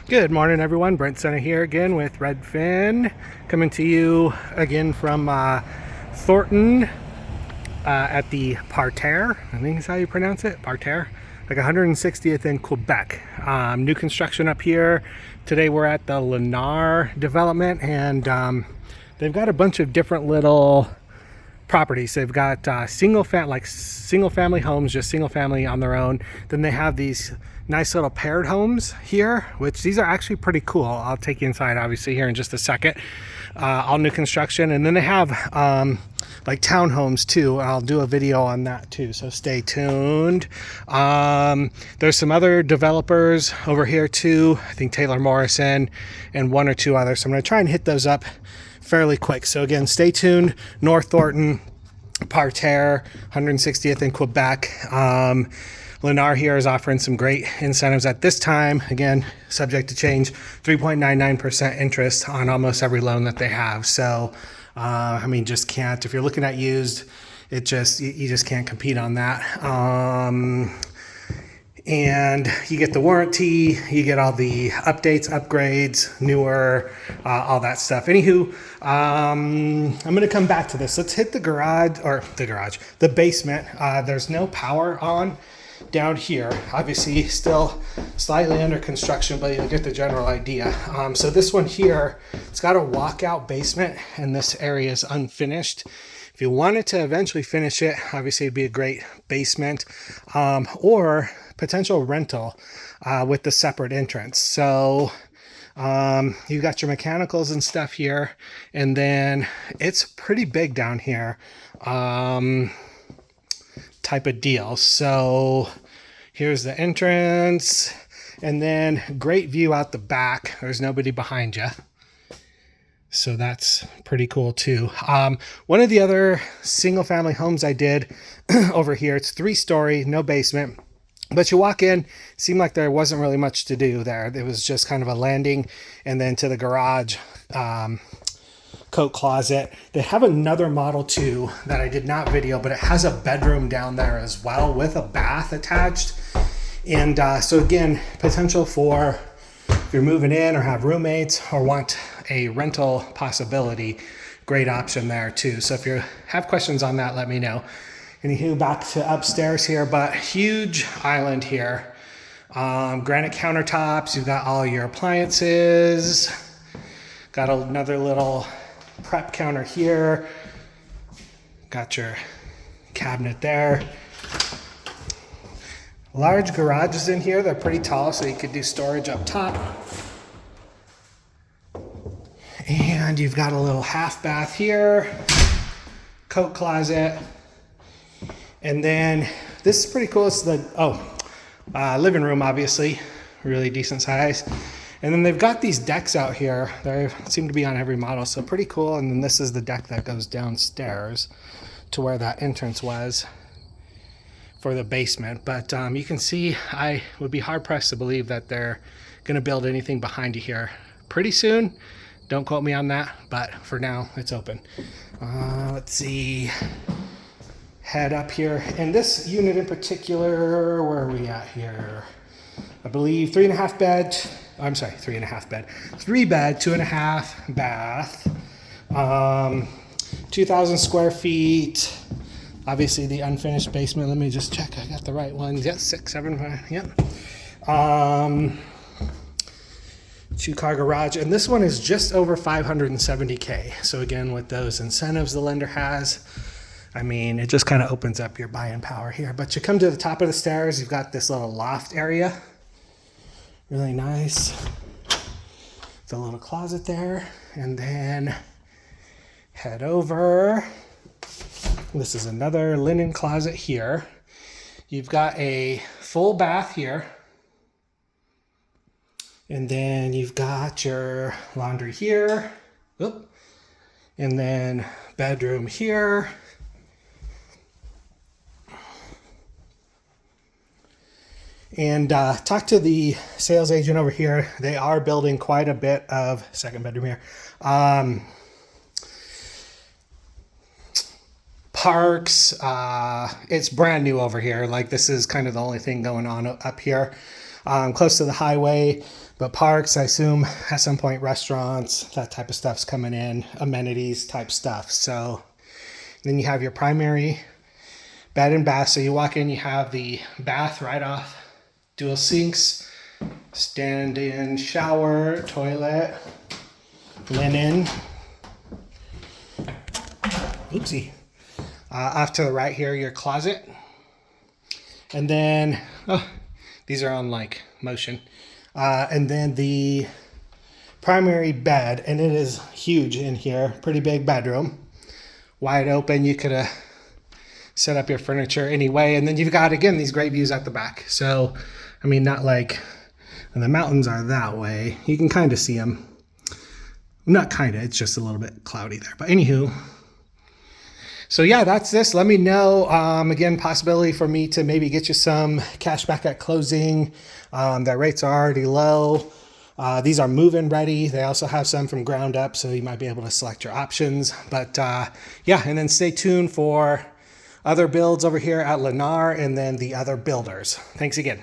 Good morning, everyone. Brent Center here again with Redfin, coming to you again from Thornton at the Parterre. I think is how you pronounce it, Parterre. Like 160th in Quebec. New construction up here. Today we're at the Lennar development, and they've got a bunch of different little properties. They've got single family homes, just single family on their own. Then they have these nice little paired homes here, which these are actually pretty cool. I'll take you inside obviously here in just a second. All new construction. And then they have like townhomes too. I'll do a video on that too, so stay tuned. There's some other developers over here too. I think Taylor Morrison and one or two others. So I'm going to try and hit those up fairly quick. So again, stay tuned. North Thornton, Parterre, 160th in Quebec. Lennar here is offering some great incentives at this time. Again, subject to change, 3.99% interest on almost every loan that they have. So, I mean, just can't, if you're looking at used, you just can't compete on that. And you get the warranty, you get all the updates, upgrades, newer, all that stuff. Anywho, I'm going to come back to this. Let's hit the basement. There's no power on down here. Obviously still slightly under construction, but you'll get the general idea. So this one here, it's got a walkout basement, and this area is unfinished. If you wanted to eventually finish it, obviously it'd be a great basement, or potential rental with the separate entrance. So you've got your mechanicals and stuff here, and then it's pretty big down here. Type of deal. So here's the entrance, and then great view out the back. There's nobody behind you, so that's pretty cool too. One of the other single family homes I did over here, it's 3-story, no basement, but you walk in, seemed like there wasn't really much to do there. It was just kind of a landing and then to the garage, coat closet. They have another model too that I did not video, but it has a bedroom down there as well with a bath attached. And so again, potential for if you're moving in or have roommates or want a rental possibility, great option there too. So if you have questions on that, let me know. Anywho, back to upstairs here, but huge island here. Granite countertops, you've got all your appliances, got another little prep counter here, got your cabinet there. Large garages in here, they're pretty tall, so you could do storage up top. And you've got a little half bath here, coat closet, and then this is pretty cool. It's the living room, obviously, really decent size. And then they've got these decks out here. They seem to be on every model, so pretty cool. And then this is the deck that goes downstairs to where that entrance was for the basement. But you can see, I would be hard-pressed to believe that they're going to build anything behind you here pretty soon. Don't quote me on that, but for now, it's open. Let's see. Head up here. And this unit in particular, where are we at here? I believe 3.5 bed. I'm sorry, 3.5 bed. 3 bed, 2.5 bath. 2,000 square feet. Obviously the unfinished basement. Let me just check I got the right ones. Yes, 6, 7, 5, yep. 2-car garage. And this one is just over $570K. So again, with those incentives the lender has, I mean, it just kind of opens up your buying power here. But you come to the top of the stairs, you've got this little loft area. Really nice. The little closet there. And then head over. This is another linen closet here. You've got a full bath here. And then you've got your laundry here. Oop. And then bedroom here. And talk to the sales agent over here. They are building quite a bit of second bedroom here. Parks. It's brand new over here. Like, this is kind of the only thing going on up here. close to the highway, but parks, I assume at some point restaurants, that type of stuff's coming in, amenities type stuff. So then you have your primary bed and bath. So you walk in, you have the bath right off, dual sinks, stand-in shower, toilet, linen. Oopsie. Off to the right here, your closet. And then, these are on like motion. And then the primary bed, and it is huge in here, pretty big bedroom. Wide open, you could set up your furniture anyway. And then you've got, again, these great views at the back. So, I mean, not like, and the mountains are that way. You can kind of see them. Not kind of, it's just a little bit cloudy there. But anywho, so yeah, that's this. Let me know, again, possibility for me to maybe get you some cash back at closing. Their rates are already low. These are move-in ready. They also have some from ground up, so you might be able to select your options. But yeah, and then stay tuned for other builds over here at Lennar and then the other builders. Thanks again.